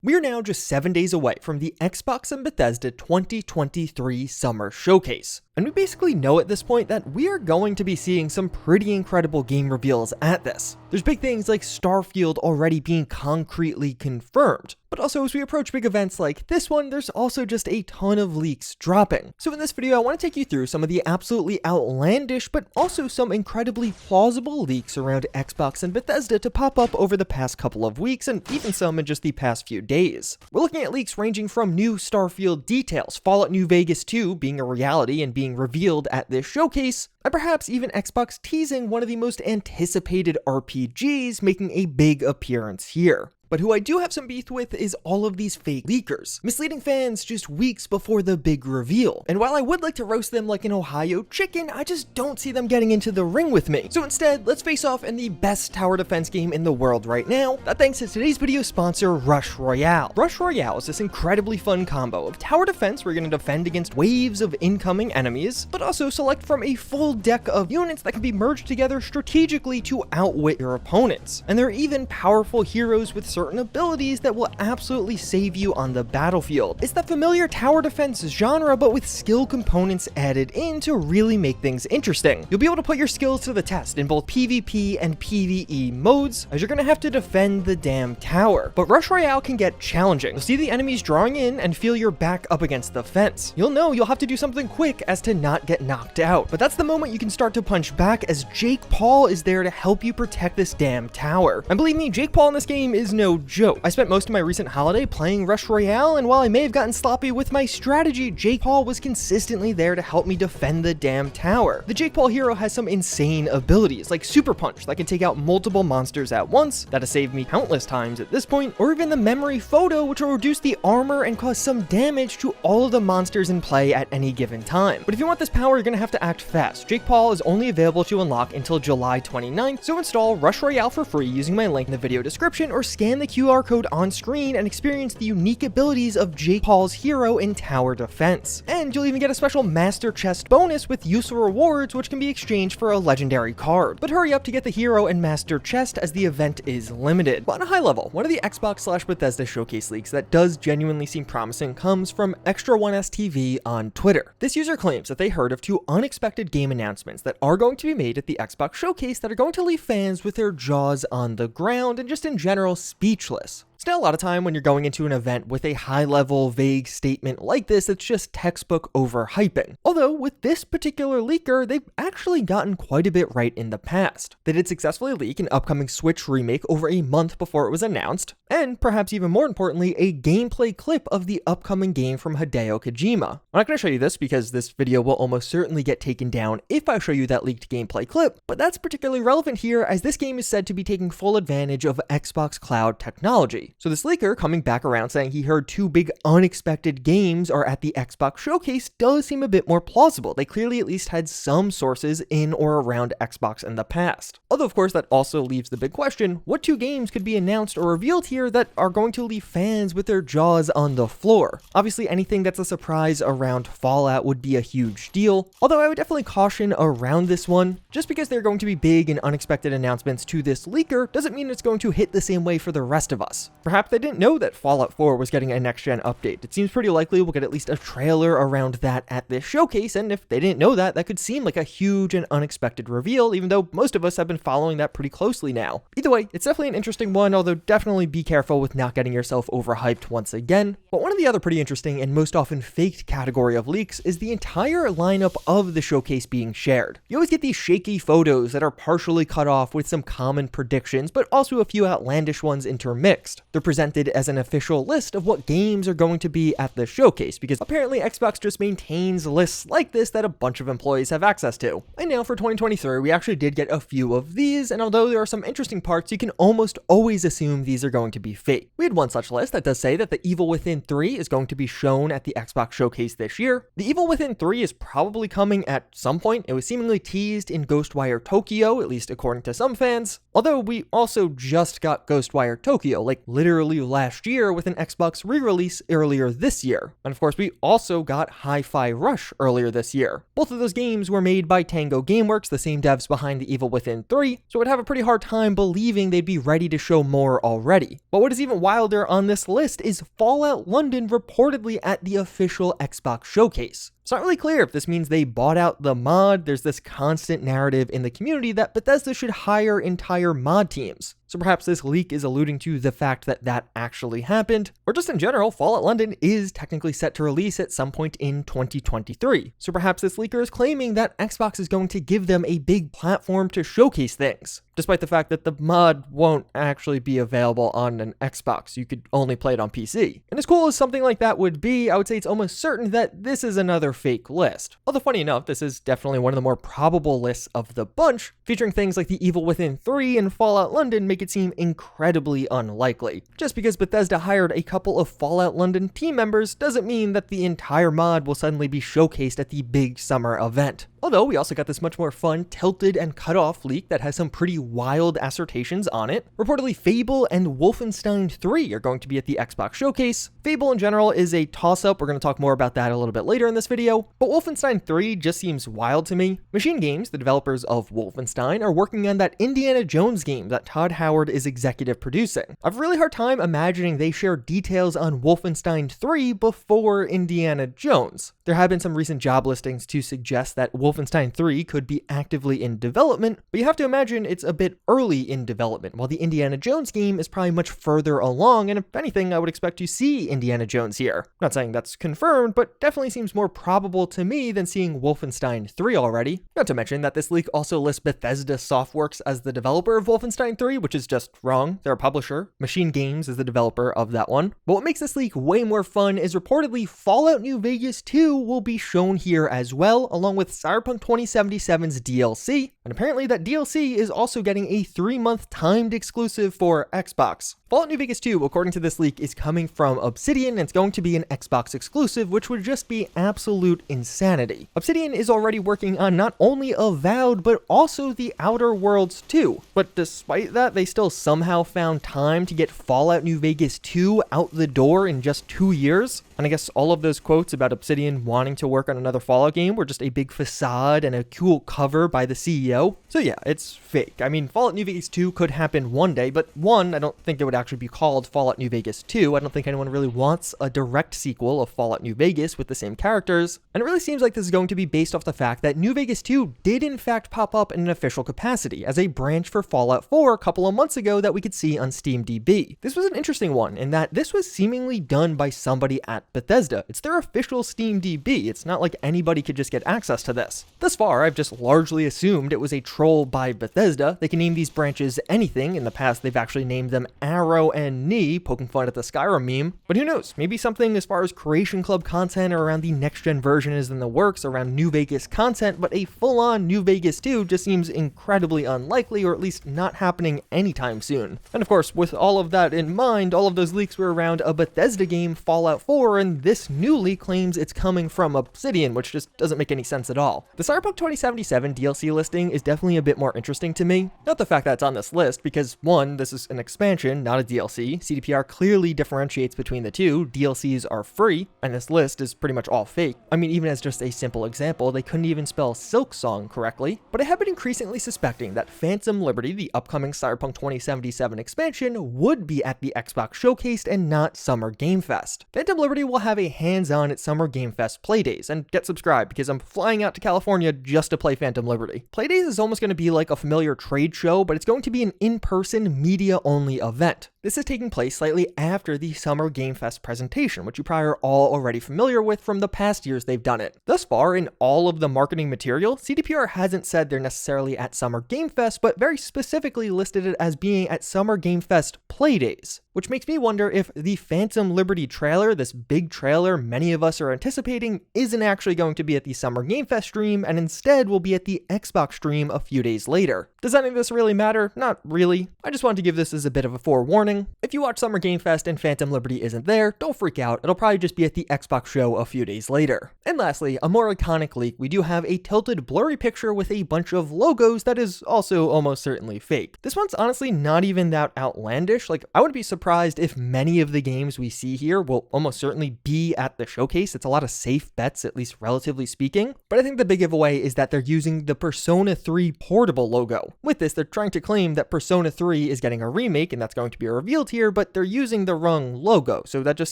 We are now just 7 days away from the Xbox and Bethesda 2023 Summer Showcase, and we basically know at this point that we are going to be seeing some pretty incredible game reveals at this. There's big things like Starfield already being concretely confirmed, but also as we approach big events like this one, there's also just a ton of leaks dropping. So in this video, I want to take you through some of the absolutely outlandish, but also some incredibly plausible leaks around Xbox and Bethesda to pop up over the past couple of weeks, and even some in just the past few days. We're looking at leaks ranging from new Starfield details, Fallout New Vegas 2 being a reality and being revealed at this showcase, and perhaps even Xbox teasing one of the most anticipated RPGs making a big appearance here. But who I do have some beef with is all of these fake leakers, misleading fans just weeks before the big reveal. And while I would like to roast them like an Ohio chicken, I just don't see them getting into the ring with me. So instead, let's face off in the best tower defense game in the world right now, that thanks to today's video sponsor, Rush Royale. Rush Royale is this incredibly fun combo of tower defense where you're going to defend against waves of incoming enemies, but also select from a full deck of units that can be merged together strategically to outwit your opponents. And there are even powerful heroes with certain abilities that will absolutely save you on the battlefield. It's that familiar tower defense genre, but with skill components added in to really make things interesting. You'll be able to put your skills to the test in both PvP and PvE modes, as you're going to have to defend the damn tower. But Rush Royale can get challenging. You'll see the enemies drawing in and feel your back up against the fence. You'll know you'll have to do something quick as to not get knocked out. But that's the moment you can start to punch back, as Jake Paul is there to help you protect this damn tower. And believe me, Jake Paul in this game is no joke. I spent most of my recent holiday playing Rush Royale, and while I may have gotten sloppy with my strategy, Jake Paul was consistently there to help me defend the damn tower. The Jake Paul hero has some insane abilities, like Super Punch that can take out multiple monsters at once, that has saved me countless times at this point, or even the Memory Photo, which will reduce the armor and cause some damage to all of the monsters in play at any given time. But if you want this power, you're going to have to act fast. Jake Paul is only available to unlock until July 29th, so install Rush Royale for free using my link in the video description, or scan the QR code on screen and experience the unique abilities of Jake Paul's hero in tower defense. And you'll even get a special master chest bonus with useful rewards, which can be exchanged for a legendary card. But hurry up to get the hero and master chest, as the event is limited. But on a high level, one of the Xbox/Bethesda showcase leaks that does genuinely seem promising comes from Extra1STV on Twitter. This user claims that they heard of 2 unexpected game announcements that are going to be made at the Xbox showcase that are going to leave fans with their jaws on the ground and just in general speechless. It's not a lot of time when you're going into an event with a high-level, vague statement like this that's just textbook overhyping. Although, with this particular leaker, they've actually gotten quite a bit right in the past. They did successfully leak an upcoming Switch remake over a month before it was announced, and perhaps even more importantly, a gameplay clip of the upcoming game from Hideo Kojima. I'm not going to show you this because this video will almost certainly get taken down if I show you that leaked gameplay clip, but that's particularly relevant here as this game is said to be taking full advantage of Xbox Cloud technology. So this leaker coming back around saying he heard 2 big unexpected games are at the Xbox showcase does seem a bit more plausible. They clearly at least had some sources in or around Xbox in the past. Although of course that also leaves the big question, what 2 games could be announced or revealed here that are going to leave fans with their jaws on the floor? Obviously anything that's a surprise around Fallout would be a huge deal, although I would definitely caution around this one. Just because they're going to be big and unexpected announcements to this leaker doesn't mean it's going to hit the same way for the rest of us. Perhaps they didn't know that Fallout 4 was getting a next-gen update. It seems pretty likely we'll get at least a trailer around that at this showcase, and if they didn't know that, that could seem like a huge and unexpected reveal, even though most of us have been following that pretty closely now. Either way, it's definitely an interesting one, although definitely be careful with not getting yourself overhyped once again. But one of the other pretty interesting and most often faked category of leaks is the entire lineup of the showcase being shared. You always get these shaky photos that are partially cut off with some common predictions, but also a few outlandish ones intermixed. They're presented as an official list of what games are going to be at the showcase, because apparently Xbox just maintains lists like this that a bunch of employees have access to. And now for 2023, we actually did get a few of these, and although there are some interesting parts, you can almost always assume these are going to be fake. We had one such list that does say that The Evil Within 3 is going to be shown at the Xbox showcase this year. The Evil Within 3 is probably coming at some point. It was seemingly teased in Ghostwire Tokyo, at least according to some fans. Although we also just got Ghostwire Tokyo, like literally last year, with an Xbox re-release earlier this year. And of course, we also got Hi-Fi Rush earlier this year. Both of those games were made by Tango Gameworks, the same devs behind The Evil Within 3, so I'd have a pretty hard time believing they'd be ready to show more already. But what is even wilder on this list is Fallout London reportedly at the official Xbox showcase. It's not really clear if this means they bought out the mod. There's this constant narrative in the community that Bethesda should hire entire mod teams. So perhaps this leak is alluding to the fact that that actually happened, or just in general, Fallout London is technically set to release at some point in 2023. So perhaps this leaker is claiming that Xbox is going to give them a big platform to showcase things, despite the fact that the mod won't actually be available on an Xbox. You could only play it on PC. And as cool as something like that would be, I would say it's almost certain that this is another fake list. Although funny enough, this is definitely one of the more probable lists of the bunch, featuring things like The Evil Within 3 and Fallout London make it seem incredibly unlikely. Just because Bethesda hired a couple of Fallout London team members doesn't mean that the entire mod will suddenly be showcased at the big summer event. Although we also got this much more fun tilted and cut off leak that has some pretty wild assertions on it. Reportedly, Fable and Wolfenstein 3 are going to be at the Xbox showcase. Fable in general is a toss-up. We're going to talk more about that a little bit later in this video. But Wolfenstein 3 just seems wild to me. Machine Games, the developers of Wolfenstein, are working on that Indiana Jones game that Todd Howard is executive producing. I have a really hard time imagining they share details on Wolfenstein 3 before Indiana Jones. There have been some recent job listings to suggest that Wolfenstein 3 could be actively in development, but you have to imagine it's a bit early in development, while the Indiana Jones game is probably much further along, and if anything, I would expect to see Indiana Jones here. I'm not saying that's confirmed, but definitely seems more probable to me than seeing Wolfenstein 3 already. Not to mention that this leak also lists Bethesda Softworks as the developer of Wolfenstein 3, which is just wrong. They're a publisher. Machine Games is the developer of that one. But what makes this leak way more fun is reportedly Fallout New Vegas 2 will be shown here as well, along with Cyberpunk 2077's DLC, and apparently that DLC is also getting a 3-month timed exclusive for Xbox. Fallout New Vegas 2, according to this leak, is coming from Obsidian, and it's going to be an Xbox exclusive, which would just be absolute insanity. Obsidian is already working on not only Avowed, but also the Outer Worlds 2. But despite that, they still somehow found time to get Fallout New Vegas 2 out the door in just 2 years. And I guess all of those quotes about Obsidian wanting to work on another Fallout game were just a big facade and a cool cover by the CEO. So yeah, it's fake. I mean, Fallout New Vegas 2 could happen one day, but one, I don't think it would actually be called Fallout New Vegas 2. I don't think anyone really wants a direct sequel of Fallout New Vegas with the same characters. And it really seems like this is going to be based off the fact that New Vegas 2 did in fact pop up in an official capacity as a branch for Fallout 4 a couple of months ago that we could see on SteamDB. This was an interesting one in that this was seemingly done by somebody at Bethesda. It's their official SteamDB. It's not like anybody could just get access to this. Thus far, I've just largely assumed it was a troll by Bethesda. They can name these branches anything. In the past, they've actually named them Arrow and Knee, poking fun at the Skyrim meme. But who knows? Maybe something as far as Creation Club content or around the next-gen version is in the works around New Vegas content, but a full-on New Vegas 2 just seems incredibly unlikely, or at least not happening anytime soon. And of course, with all of that in mind, all of those leaks were around a Bethesda game, Fallout 4, and this new leak claims it's coming from Obsidian, which just doesn't make any sense at all. The Cyberpunk 2077 DLC listing is definitely a bit more interesting to me. Not the fact that it's on this list, because one, this is an expansion, not a DLC. CDPR clearly differentiates between the two. DLCs are free, and this list is pretty much all fake. I mean, even as just a simple example, they couldn't even spell Silksong correctly. But I have been increasingly suspecting that Phantom Liberty, the upcoming Cyberpunk 2077 expansion, would be at the Xbox Showcase and not Summer Game Fest. Phantom Liberty will have a hands-on at Summer Game Fest Playdays, and get subscribed because I'm flying out to California just to play Phantom Liberty. Playdays is almost going to be like a familiar trade show, but it's going to be an in-person media-only event. This is taking place slightly after the Summer Game Fest presentation, which you probably are all already familiar with from the past years they've done it. Thus far, in all of the marketing material, CDPR hasn't said they're necessarily at Summer Game Fest, but very specifically listed it as being at Summer Game Fest Playdays, which makes me wonder if the Phantom Liberty trailer, this big trailer many of us are anticipating, isn't actually going to be at the Summer Game Fest stream and instead will be at the Xbox stream a few days later. Does any of this really matter? Not really. I just wanted to give this as a bit of a forewarning warning, if you watch Summer Game Fest and Phantom Liberty isn't there, don't freak out, it'll probably just be at the Xbox show a few days later. And lastly, a more iconic leak, we do have a tilted blurry picture with a bunch of logos that is also almost certainly fake. This one's honestly not even that outlandish. Like, I wouldn't be surprised if many of the games we see here will almost certainly be at the showcase. It's a lot of safe bets, at least relatively speaking. But I think the big giveaway is that they're using the Persona 3 portable logo. With this, they're trying to claim that Persona 3 is getting a remake and that's going to be revealed here, but they're using the wrong logo, so that just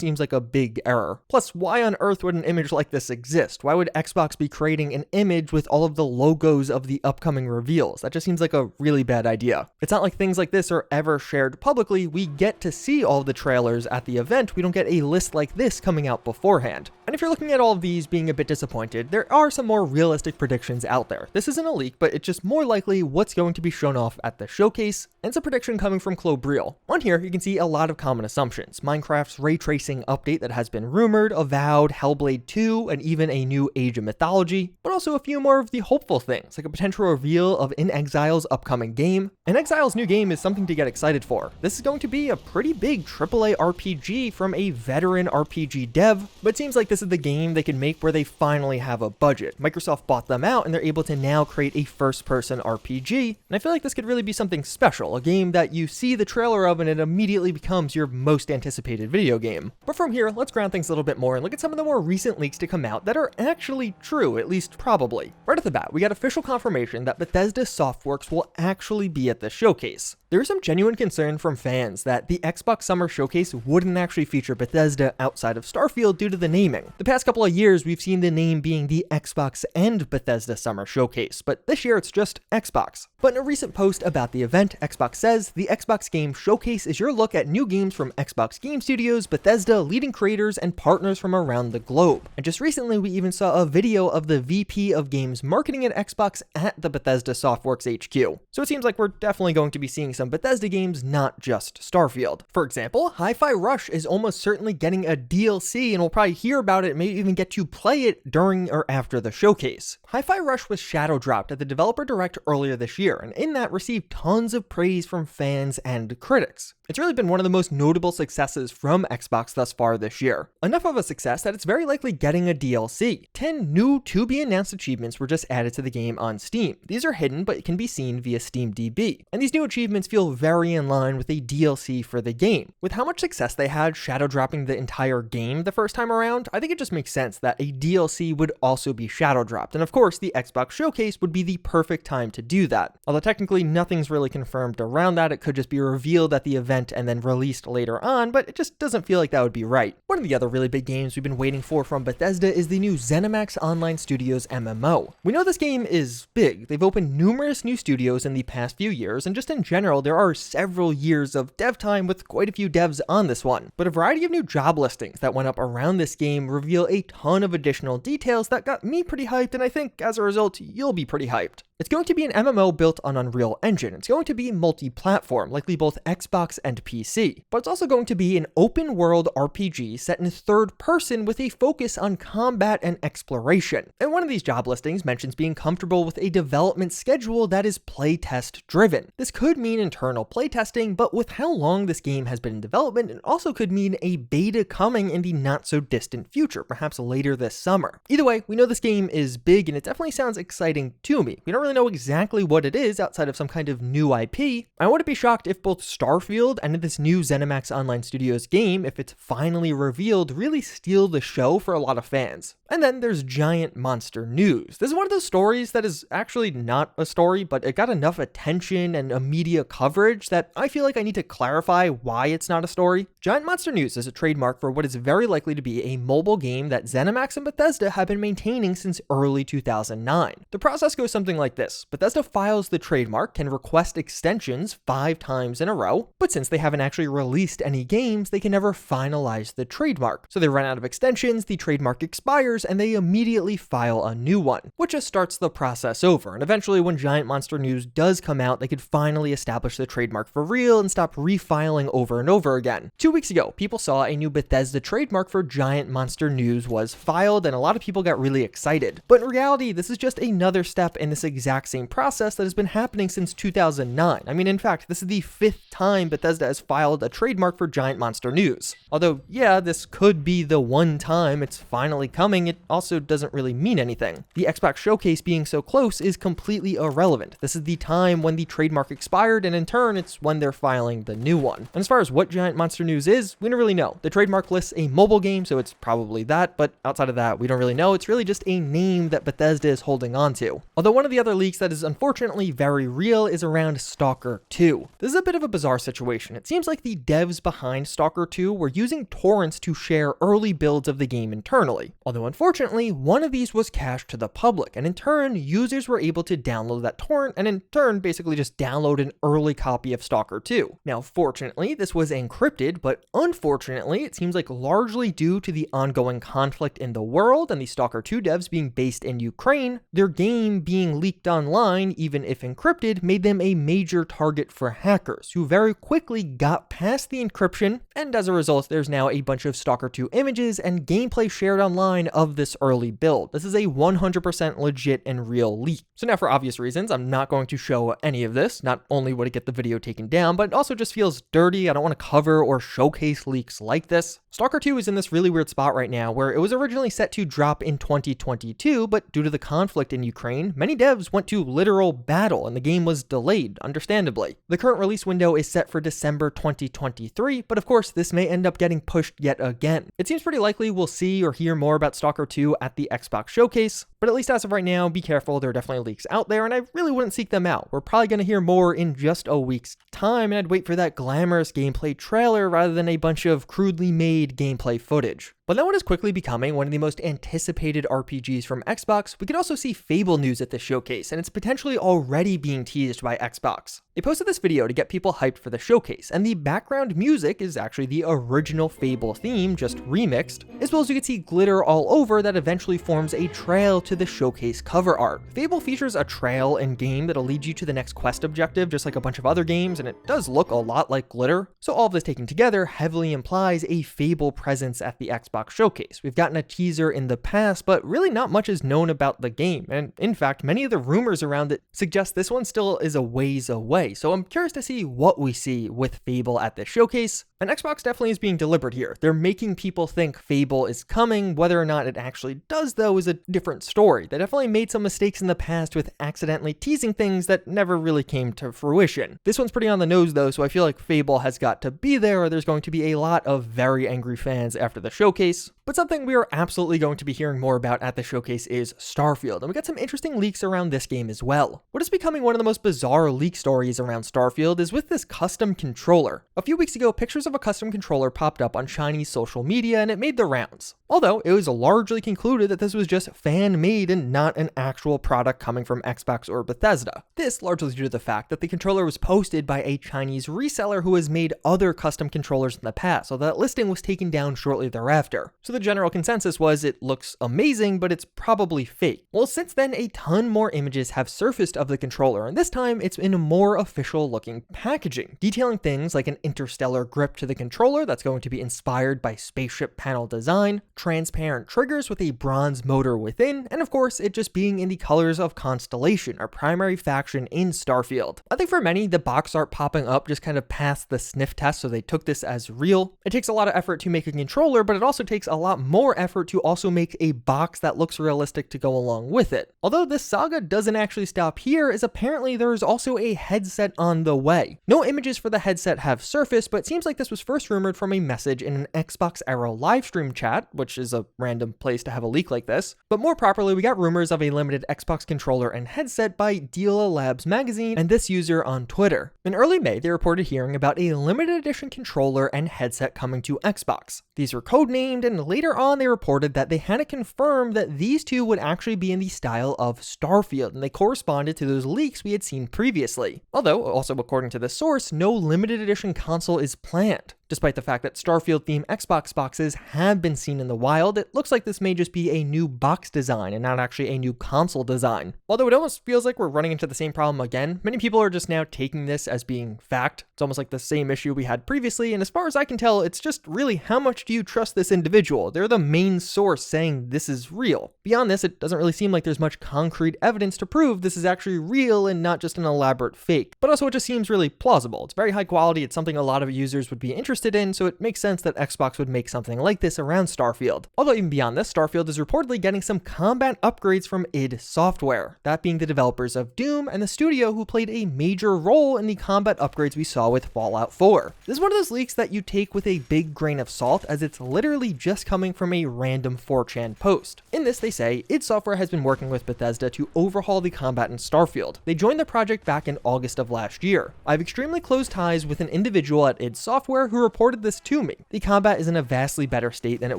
seems like a big error. Plus, why on earth would an image like this exist? Why would Xbox be creating an image with all of the logos of the upcoming reveals? That just seems like a really bad idea. It's not like things like this are ever shared publicly. We get to see all of the trailers at the event. We don't get a list like this coming out beforehand. And if you're looking at all of these being a bit disappointed, there are some more realistic predictions out there. This isn't a leak, but it's just more likely what's going to be shown off at the showcase, and it's a prediction coming from Clobriel. On here, you can see a lot of common assumptions. Minecraft's ray tracing update that has been rumored, Avowed, Hellblade 2, and even a new Age of Mythology, but also a few more of the hopeful things, like a potential reveal of In Exile's upcoming game. In Exile's new game is something to get excited for. This is going to be a pretty big AAA RPG from a veteran RPG dev, but it seems like this is the game they can make where they finally have a budget. Microsoft bought them out and they're able to now create a first-person RPG, and I feel like this could really be something special, a game that you see the trailer of and it immediately becomes your most anticipated video game. But from here, let's ground things a little bit more and look at some of the more recent leaks to come out that are actually true, at least probably. Right off the bat, we got official confirmation that Bethesda Softworks will actually be at the showcase. There is some genuine concern from fans that the Xbox Summer Showcase wouldn't actually feature Bethesda outside of Starfield due to the naming. The past couple of years, we've seen the name being the Xbox and Bethesda Summer Showcase, but this year it's just Xbox. But in a recent post about the event, Xbox says, the Xbox Game Showcase is your look at new games from Xbox Game Studios, Bethesda, leading creators, and partners from around the globe. And just recently, we even saw a video of the VP of Games Marketing at Xbox at the Bethesda Softworks HQ. So it seems like we're definitely going to be seeing some Bethesda games, not just Starfield. For example, Hi-Fi Rush is almost certainly getting a DLC, and we'll probably hear about it, maybe even get to play it during or after the showcase. Hi-Fi Rush was shadow dropped at the Developer Direct earlier this year, and in that received tons of praise from fans and critics. It's really been one of the most notable successes from Xbox thus far this year. Enough of a success that it's very likely getting a DLC. 10 new to-be-announced achievements were just added to the game on Steam. These are hidden, but can be seen via SteamDB. And these new achievements feel very in line with a DLC for the game. With how much success they had shadow dropping the entire game the first time around, I think it just makes sense that a DLC would also be shadow dropped. And of course, the Xbox Showcase would be the perfect time to do that. Although technically nothing's really confirmed around that, it could just be revealed at the event and then released later on, but it just doesn't feel like that would be right. One of the other really big games we've been waiting for from Bethesda is the new ZeniMax Online Studios MMO. We know this game is big. They've opened numerous new studios in the past few years, and just in general, there are several years of dev time with quite a few devs on this one. But a variety of new job listings that went up around this game reveal a ton of additional details that got me pretty hyped, and I think as a result, you'll be pretty hyped. It's going to be an MMO built on Unreal Engine. It's going to be multi-platform, likely both Xbox and PC. But it's also going to be an open-world RPG set in third person with a focus on combat and exploration. And one of these job listings mentions being comfortable with a development schedule that is playtest driven. This could mean internal playtesting, but with how long this game has been in development, it also could mean a beta coming in the not-so-distant future, perhaps later this summer. Either way, we know this game is big and it definitely sounds exciting to me. We don't really know exactly what it is outside of some kind of new IP. I wouldn't be shocked if both Starfield and this new ZeniMax Online Studios game, if it's finally revealed, really steal the show for a lot of fans. And then there's giant monster news. This is one of those stories that is actually not a story, but it got enough attention and media coverage that I feel like I need to clarify why it's not a story. Giant monster news is a trademark for what is very likely to be a mobile game that ZeniMax and Bethesda have been maintaining since early 2009. The process goes something like this. Bethesda files the trademark, can request extensions 5 times in a row, but since they haven't actually released any games, they can never finalize the trademark. So they run out of extensions, the trademark expires, expires and they immediately file a new one, which just starts the process over. And eventually when Giant Monster News does come out, they could finally establish the trademark for real and stop refiling over and over again. 2 weeks ago, people saw a new Bethesda trademark for Giant Monster News was filed, and a lot of people got really excited. But in reality, this is just another step in this exact same process that has been happening since 2009. I mean, in fact, this is the 5th time Bethesda has filed a trademark for Giant Monster News. Although, yeah, this could be the one time it's finally coming, it also doesn't really mean anything. The Xbox showcase being so close is completely irrelevant. This is the time when the trademark expired, and in turn, it's when they're filing the new one. And as far as what Giant Monster News is, we don't really know. The trademark lists a mobile game, so it's probably that, but outside of that, we don't really know. It's really just a name that Bethesda is holding on to. Although one of the other leaks that is unfortunately very real is around Stalker 2. This is a bit of a bizarre situation. It seems like the devs behind Stalker 2 were using torrents to share early builds of the game internally. Although unfortunately, one of these was cached to the public, and in turn, users were able to download that torrent and in turn basically just download an early copy of Stalker 2. Now, fortunately, this was encrypted, but unfortunately, it seems like largely due to the ongoing conflict in the world and the Stalker 2 devs being based in Ukraine, their game being leaked online, even if encrypted, made them a major target for hackers who very quickly got past the encryption, and as a result, there's now a bunch of Stalker 2 images and gameplay shared online of this early build. This is a 100% legit and real leak. So now, for obvious reasons, I'm not going to show any of this. Not only would it get the video taken down, but it also just feels dirty. I don't want to cover or showcase leaks like this. Stalker 2 is in this really weird spot right now where it was originally set to drop in 2022, but due to the conflict in Ukraine, many devs went to literal battle and the game was delayed, understandably. The current release window is set for December 2023, but of course this may end up getting pushed yet again. It seems pretty likely we'll see or hear more about Stalker 2 at the Xbox showcase, but at least as of right now, be careful, there are definitely leaks out there and I really wouldn't seek them out. We're probably going to hear more in just a week's time, and I'd wait for that glamorous gameplay trailer rather than a bunch of crudely made gameplay footage. But then what is quickly becoming one of the most anticipated RPGs from Xbox, we could also see Fable news at the showcase, and it's potentially already being teased by Xbox. They posted this video to get people hyped for the showcase, and the background music is actually the original Fable theme, just remixed, as well as you can see glitter all over that eventually forms a trail to the showcase cover art. Fable features a trail in-game that'll lead you to the next quest objective, just like a bunch of other games, and it does look a lot like glitter. So all of this taken together heavily implies a Fable presence at the Xbox showcase. We've gotten a teaser in the past, but really not much is known about the game, and in fact, many of the rumors around it suggest this one still is a ways away, so I'm curious to see what we see with Fable at this showcase. And Xbox definitely is being deliberate here. They're making people think Fable is coming. Whether or not it actually does, though, is a different story. They definitely made some mistakes in the past with accidentally teasing things that never really came to fruition. This one's pretty on the nose, though, so I feel like Fable has got to be there, or there's going to be a lot of very angry fans after the showcase. But something we are absolutely going to be hearing more about at the showcase is Starfield, and we got some interesting leaks around this game as well. What is becoming one of the most bizarre leak stories around Starfield is with this custom controller. A few weeks ago, pictures of a custom controller popped up on Chinese social media and it made the rounds. Although it was largely concluded that this was just fan-made and not an actual product coming from Xbox or Bethesda. This largely due to the fact that the controller was posted by a Chinese reseller who has made other custom controllers in the past, so that listing was taken down shortly thereafter. So the general consensus was it looks amazing, but it's probably fake. Well, since then, a ton more images have surfaced of the controller, and this time it's in a more official looking packaging, detailing things like an interstellar grip to the controller that's going to be inspired by spaceship panel design, transparent triggers with a bronze motor within, and of course, it just being in the colors of Constellation, our primary faction in Starfield. I think for many, the box art popping up just kind of passed the sniff test, so they took this as real. It takes a lot of effort to make a controller, but it also takes a lot more effort to also make a box that looks realistic to go along with it. Although this saga doesn't actually stop here, as apparently there is also a headset on the way. No images for the headset have surfaced, but it seems like this was first rumored from a message in an Xbox era livestream chat, which is a random place to have a leak like this. But more properly, we got rumors of a limited Xbox controller and headset by DanilaM magazine and this user on Twitter. In early May, they reported hearing about a limited edition controller and headset coming to Xbox. These were codenamed, and later on they reported that they had to confirm that these two would actually be in the style of Starfield, and they corresponded to those leaks we had seen previously. Although, also according to the source, no limited edition console is planned. Despite the fact that Starfield-themed Xbox boxes have been seen in the wild, it looks like this may just be a new box design and not actually a new console design. Although it almost feels like we're running into the same problem again, many people are just now taking this as being fact. It's almost like the same issue we had previously, and as far as I can tell, it's just really how much do you trust this individual? They're the main source saying this is real. Beyond this, it doesn't really seem like there's much concrete evidence to prove this is actually real and not just an elaborate fake. But also it just seems really plausible. It's very high quality, it's something a lot of users would be interested in, so it makes sense that Xbox would make something like this around Starfield. Although even beyond this, Starfield is reportedly getting some combat upgrades from id Software, that being the developers of Doom and the studio who played a major role in the combat upgrades we saw with Fallout 4. This is one of those leaks that you take with a big grain of salt, as it's literally just coming from a random 4chan post. In this, they say, id Software has been working with Bethesda to overhaul the combat in Starfield. They joined the project back in August of last year. I have extremely close ties with an individual at id Software who reported this to me. The combat is in a vastly better state than it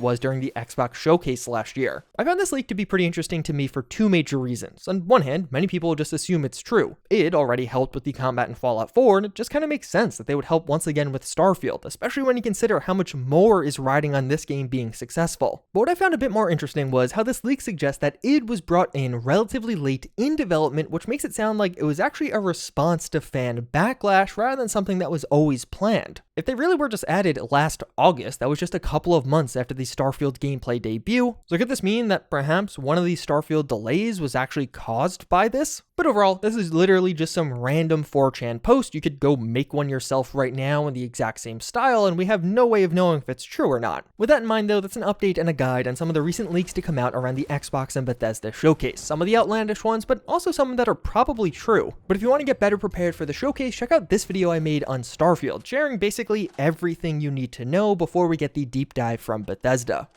was during the Xbox showcase last year. I found this leak to be pretty interesting to me for two major reasons. On one hand, many people just assume it's true. Id already helped with the combat in Fallout 4, and it just kind of makes sense that they would help once again with Starfield, especially when you consider how much more is riding on this game being successful. But what I found a bit more interesting was how this leak suggests that id was brought in relatively late in development, which makes it sound like it was actually a response to fan backlash rather than something that was always planned. If they really were just added last August, that was just a couple of months after the Starfield gameplay debut. So could this mean that perhaps one of these Starfield delays was actually caused by this? But overall, this is literally just some random 4chan post. You could go make one yourself right now in the exact same style, and we have no way of knowing if it's true or not. With that in mind though, that's an update and a guide on some of the recent leaks to come out around the Xbox and Bethesda showcase. Some of the outlandish ones, but also some that are probably true. But if you want to get better prepared for the showcase, check out this video I made on Starfield, sharing basically everything you need to know before we get the deep dive from Bethesda.